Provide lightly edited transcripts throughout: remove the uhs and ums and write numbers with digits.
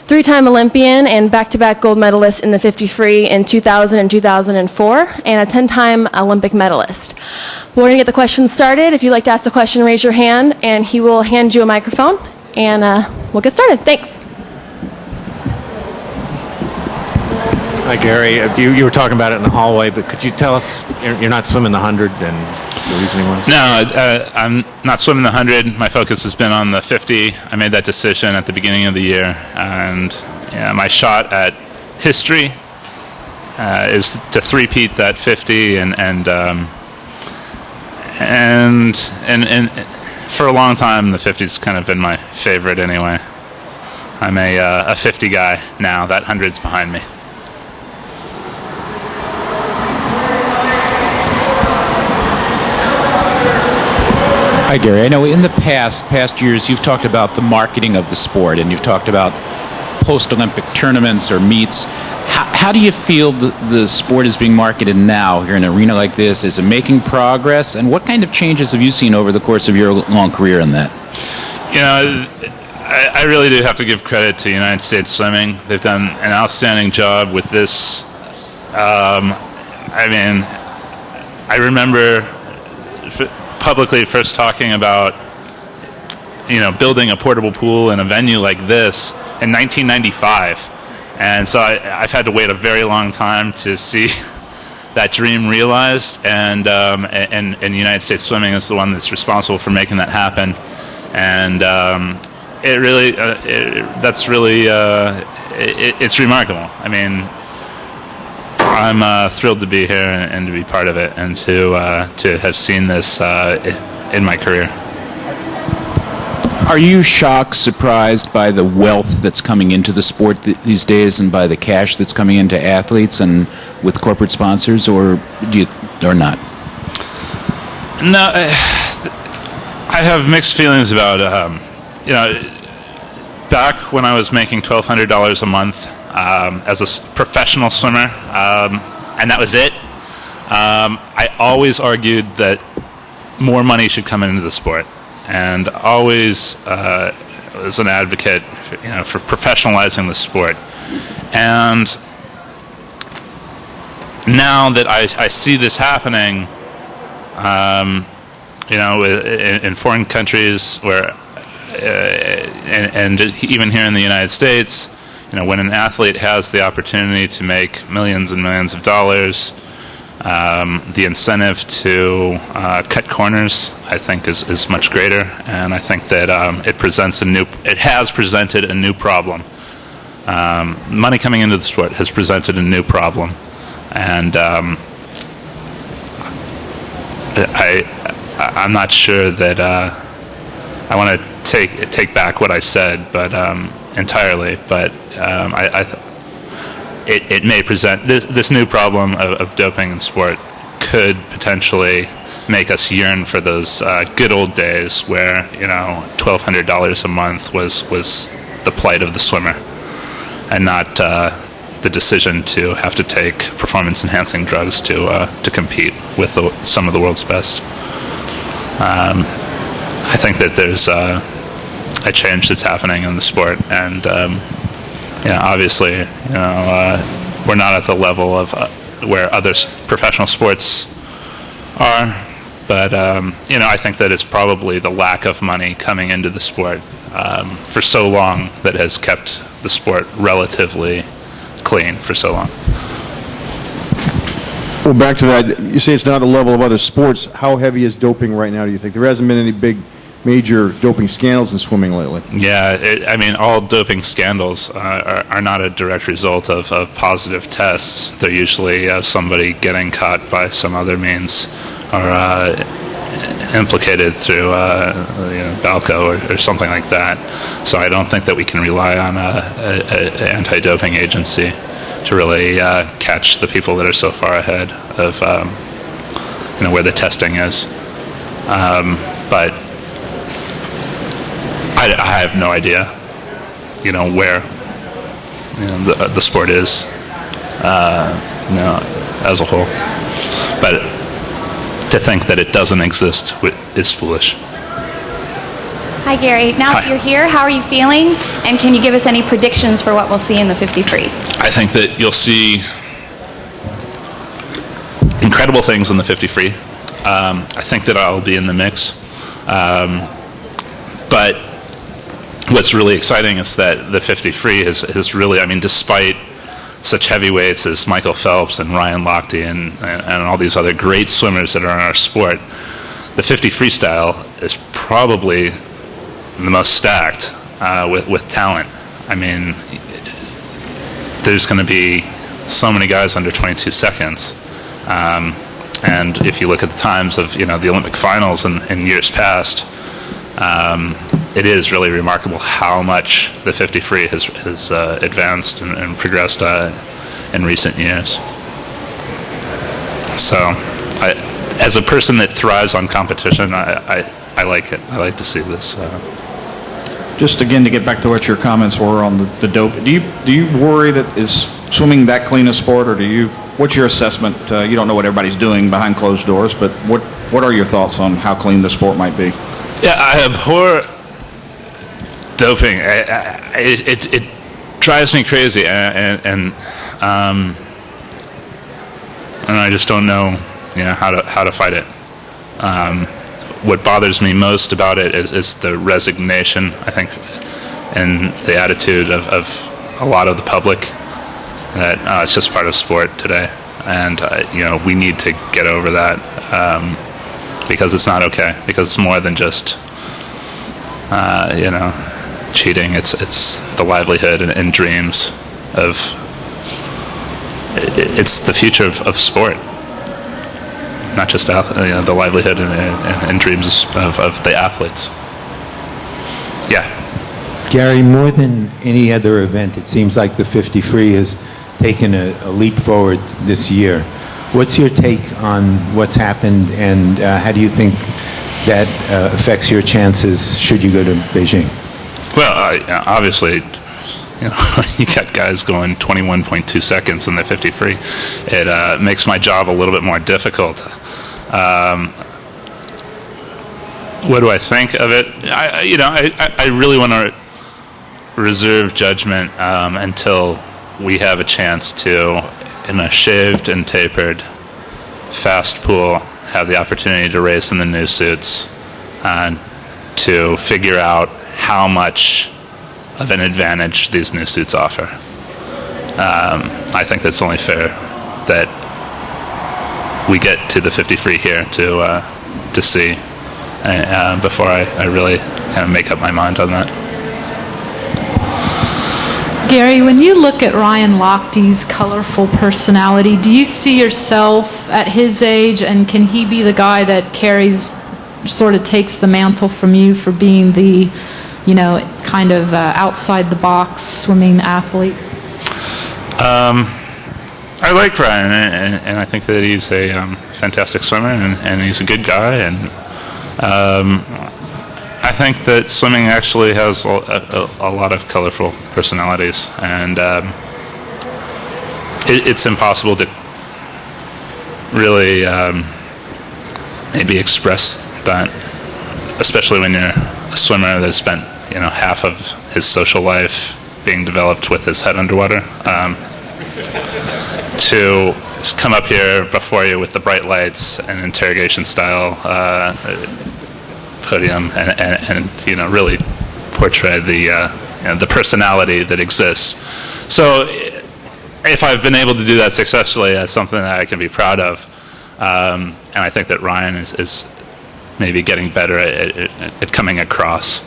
three-time Olympian and back-to-back gold medalist in the 50 free in 2000 and 2004, and a 10-time Olympic medalist. We're going to get the questions started. If you'd like to ask a question, raise your hand, and he will hand you a microphone, and we'll get started. Thanks. Hi, Gary. You were talking about it in the hallway, but could you tell us, you're not swimming the 100 and the reasoning was? No, I'm not swimming the 100. My focus has been on the 50. I made that decision at the beginning of the year, and my shot at history is to three-peat that 50, and for a long time, the 50's kind of been my favorite anyway. I'm a 50 guy now. That 100's behind me. Hi, Gary. I know in the past years, you've talked about the marketing of the sport, and you've talked about post-Olympic tournaments or meets. How do you feel the sport is being marketed now here in an arena like this? Is it making progress? And what kind of changes have you seen over the course of your long career in that? I really do have to give credit to United States Swimming. They've done an outstanding job with this. I remember publicly first talking about building a portable pool in a venue like this in 1995, and so I've had to wait a very long time to see that dream realized, and United States Swimming is the one that's responsible for making that happen, and it's remarkable. I mean, I'm thrilled to be here and to be part of it, and to have seen this in my career. Are you shocked, surprised by the wealth that's coming into the sport these days, and by the cash that's coming into athletes and with corporate sponsors, or not? No, I have mixed feelings about back when I was making $1,200 a month. As a professional swimmer, and that was it. I always argued that more money should come into the sport, and always was an advocate, for professionalizing the sport. And now that I see this happening, in foreign countries where, and even here in the United States. When an athlete has the opportunity to make millions and millions of dollars, the incentive to cut corners, I think, is much greater, and I think that it has presented a new problem. Money coming into the sport has presented a new problem, and I'm not sure that I want to take back what I said, but entirely, but. It may present this new problem of doping in sport could potentially make us yearn for those good old days where $1,200 a month was the plight of the swimmer, and not the decision to have to take performance-enhancing drugs to compete with some of the world's best. I think that there's a change that's happening in the sport, and obviously, we're not at the level of where other professional sports are, but I think that it's probably the lack of money coming into the sport for so long that has kept the sport relatively clean for so long. Well, back to that, you say it's not the level of other sports. How heavy is doping right now, do you think? There hasn't been any big major doping scandals in swimming lately. Yeah, all doping scandals are not a direct result of positive tests. They're usually somebody getting caught by some other means, or implicated through Balco or something like that. So I don't think that we can rely on an anti-doping agency to really catch the people that are so far ahead of where the testing is. But I have no idea, where the sport is, as a whole. But to think that it doesn't exist is foolish. Hi, Gary. Now that Hi. you're here, how are you feeling? And can you give us any predictions for what we'll see in the 50 free? I think that you'll see incredible things in the 50 free. I think that I'll be in the mix. But what's really exciting is that the 50 free has really, I mean, despite such heavyweights as Michael Phelps and Ryan Lochte and all these other great swimmers that are in our sport, the 50 freestyle is probably the most stacked with talent. I mean, there's going to be so many guys under 22 seconds. And if you look at the times of the Olympic finals in years past, it is really remarkable how much the 50 free has advanced and progressed in recent years. So, as a person that thrives on competition, I like it. I like to see this. Just again to get back to what your comments were on the dope. Do you worry that is swimming that clean a sport, or what's your assessment? You don't know what everybody's doing behind closed doors, but what are your thoughts on how clean the sport might be? Yeah, I abhor doping. It drives me crazy, and I just don't know how to fight it. What bothers me most about it is the resignation, I think, and the attitude of a lot of the public that it's just part of sport today, and we need to get over that because it's not okay. Because it's more than just cheating. It's the livelihood and dreams of. It's the future of sport. Not just the livelihood and dreams of the athletes. Yeah. Gary, more than any other event, it seems like the 50 free has taken a leap forward this year. What's your take on what's happened, and how do you think that affects your chances should you go to Beijing? Well, obviously, you got guys going 21.2 seconds in the 50 free. It makes my job a little bit more difficult. What do I think of it? I really want to reserve judgment until we have a chance to, in a shaved and tapered fast pool, have the opportunity to race in the new suits and to figure out how much of an advantage these new suits offer. I think that's only fair that we get to the 50 free here to see before I really kind of make up my mind on that. Gary, when you look at Ryan Lochte's colorful personality, do you see yourself at his age, and can he be the guy that sort of takes the mantle from you for being the, kind of outside the box swimming athlete? I like Ryan, and I think that he's a fantastic swimmer, and he's a good guy, and I think that swimming actually has a lot of colorful personalities, and it's impossible to really maybe express that, especially when you're a swimmer that's spent half of his social life being developed with his head underwater. To come up here before you with the bright lights and interrogation style podium and really portray the personality that exists. So if I've been able to do that successfully, that's something that I can be proud of. And I think that Ryan is maybe getting better at coming across.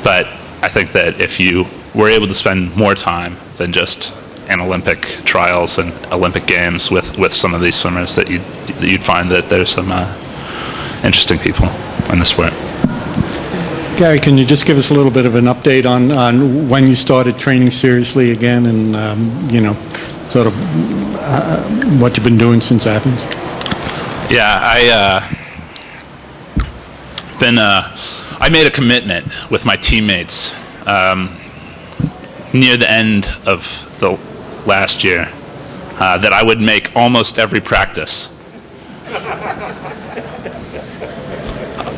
But I think that if you were able to spend more time than just in Olympic trials and Olympic games with some of these swimmers, that you'd find that there's some interesting people in the sport. Gary, can you just give us a little bit of an update on when you started training seriously again, and sort of what you've been doing since Athens? Yeah, I made a commitment with my teammates near the end of the last year that I would make almost every practice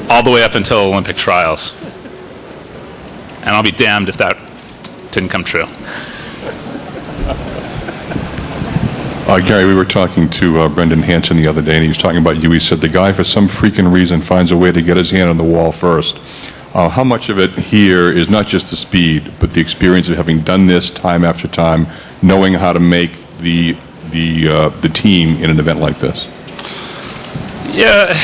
all the way up until Olympic trials. And I'll be damned if that didn't come true. Gary, we were talking to Brendan Hansen the other day, and he was talking about you. He said the guy, for some freaking reason, finds a way to get his hand on the wall first. How much of it here is not just the speed, but the experience of having done this time after time, knowing how to make the team in an event like this? Yeah.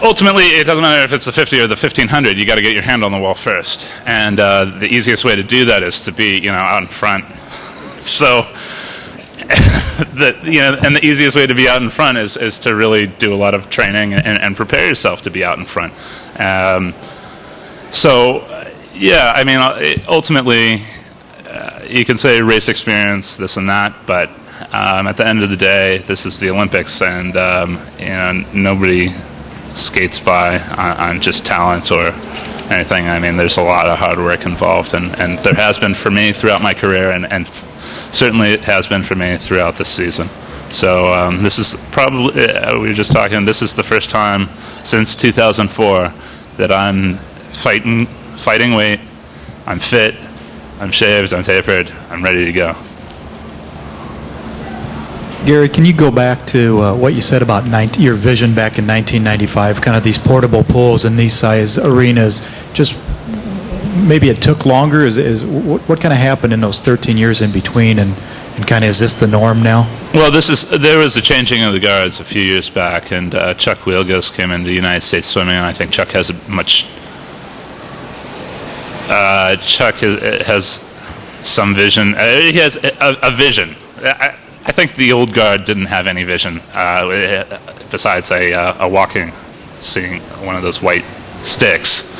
Ultimately, it doesn't matter if it's the 50 or the 1500. You got to get your hand on the wall first, and the easiest way to do that is to be, out in front. So. And the easiest way to be out in front is to really do a lot of training and prepare yourself to be out in front. Ultimately, you can say race experience, this and that, but at the end of the day, this is the Olympics, and nobody skates by on just talent or anything. I mean, there's a lot of hard work involved, and there has been for me throughout my career, and certainly it has been for me throughout this season. So this is probably, we were just talking, this is the first time since 2004 that I'm fighting weight, I'm fit, I'm shaved, I'm tapered, I'm ready to go. Gary, can you go back to what you said about your vision back in 1995, kind of these portable pools in these size arenas? Just maybe it took longer. What kind of happened in those 13 years in between, and kind of is this the norm now? Well, there was a changing of the guards a few years back, and Chuck Wielgus came into United States Swimming, and I think Chuck has has some vision. He has a vision. I think the old guard didn't have any vision besides a walking, seeing one of those white sticks.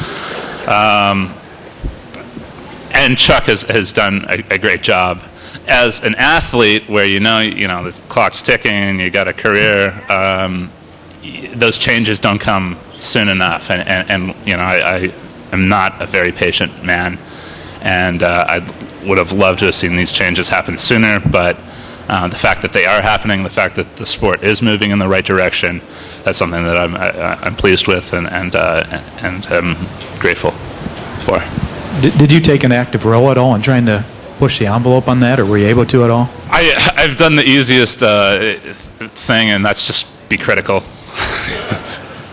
And Chuck has done a great job. As an athlete, where the clock's ticking, you got a career, those changes don't come soon enough. And I am not a very patient man, and I would have loved to have seen these changes happen sooner. But the fact that they are happening, the fact that the sport is moving in the right direction, that's something that I'm pleased with and I'm grateful for. Did you take an active role at all in trying to push the envelope on that, or were you able to at all? I've done the easiest thing, and that's just be critical.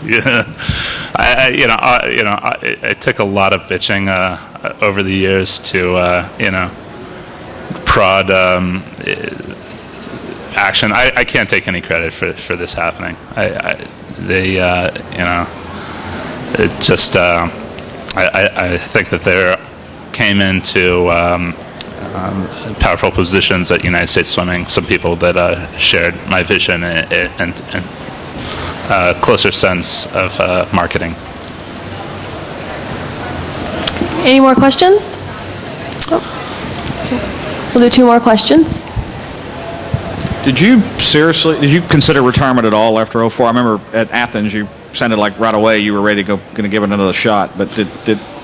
Yeah, I took a lot of bitching over the years to prod action. I can't take any credit for this happening. It just. I think that there came into powerful positions at United States Swimming some people that shared my vision and closer sense of marketing. Any more questions? Oh. We'll do 2 more questions. Did you consider retirement at all after 04? I remember at Athens you sounded like right away you were ready to going to give it another shot. But did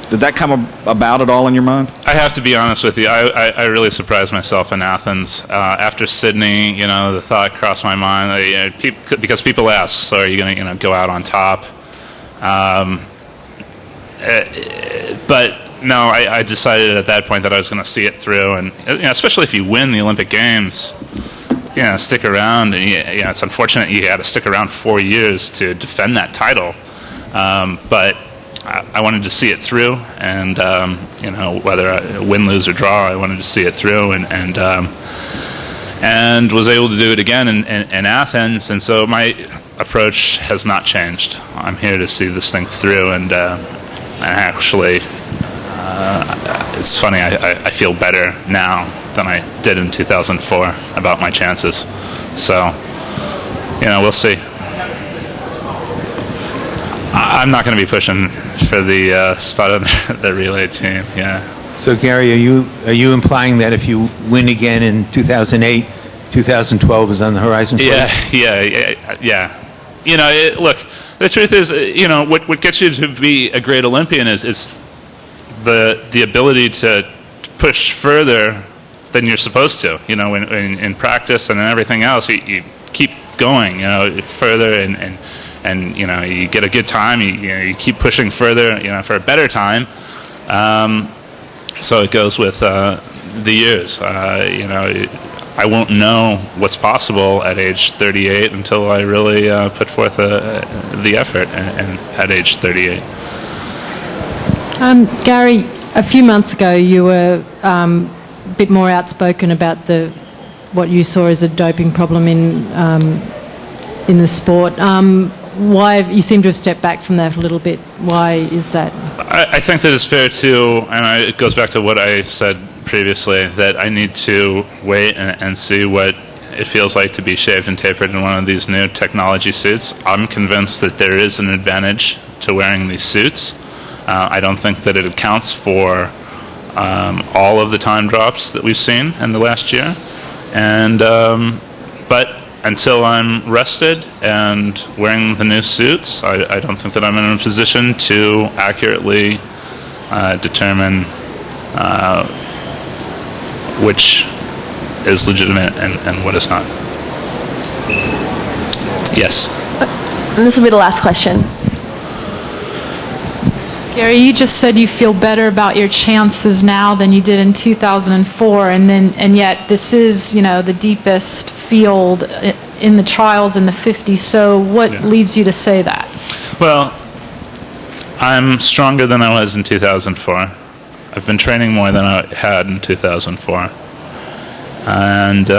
that come about at all in your mind? I have to be honest with you. I really surprised myself in Athens. After Sydney, the thought crossed my mind because people ask, so are you going to go out on top? But no, I decided at that point that I was going to see it through, and especially if you win the Olympic Games. Stick around. And, it's unfortunate you had to stick around 4 years to defend that title, but I wanted to see it through, and whether I win, lose, or draw, I wanted to see it through, and was able to do it again in Athens. And so my approach has not changed. I'm here to see this thing through, and actually, it's funny. I feel better now than I did in 2004 about my chances. So, we'll see. I'm not going to be pushing for the spot on the relay team. Yeah. So, Gary, are you implying that if you win again in 2008, 2012 is on the horizon for you? Yeah. Look, the truth is, what gets you to be a great Olympian is the ability to push further than you're supposed to. In practice and everything else, you keep going, further and and you get a good time, you keep pushing further, for a better time. So it goes with the years. I won't know what's possible at age 38 until I really put forth the effort and at age 38. Gary, a few months ago you were a bit more outspoken about what you saw as a doping problem in the sport. Why you seem to have stepped back from that a little bit? Why is that? I think that it's fair to, and it goes back to what I said previously, that I need to wait and see what it feels like to be shaved and tapered in one of these new technology suits. I'm convinced that there is an advantage to wearing these suits. I don't think that it accounts for all of the time drops that we've seen in the last year. But until I'm rested and wearing the new suits, I don't think that I'm in a position to accurately determine which is legitimate and what is not. Yes. And this will be the last question. Gary, you just said you feel better about your chances now than you did in 2004, and yet this is, the deepest field in the trials in the 50s. So what leads you to say that? Well, I'm stronger than I was in 2004. I've been training more than I had in 2004, and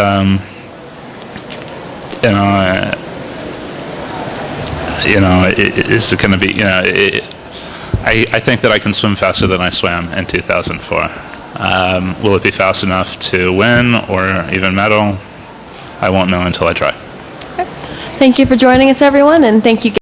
is it going to be? I think that I can swim faster than I swam in 2004. Will it be fast enough to win or even medal? I won't know until I try. Thank you for joining us, everyone, and thank you.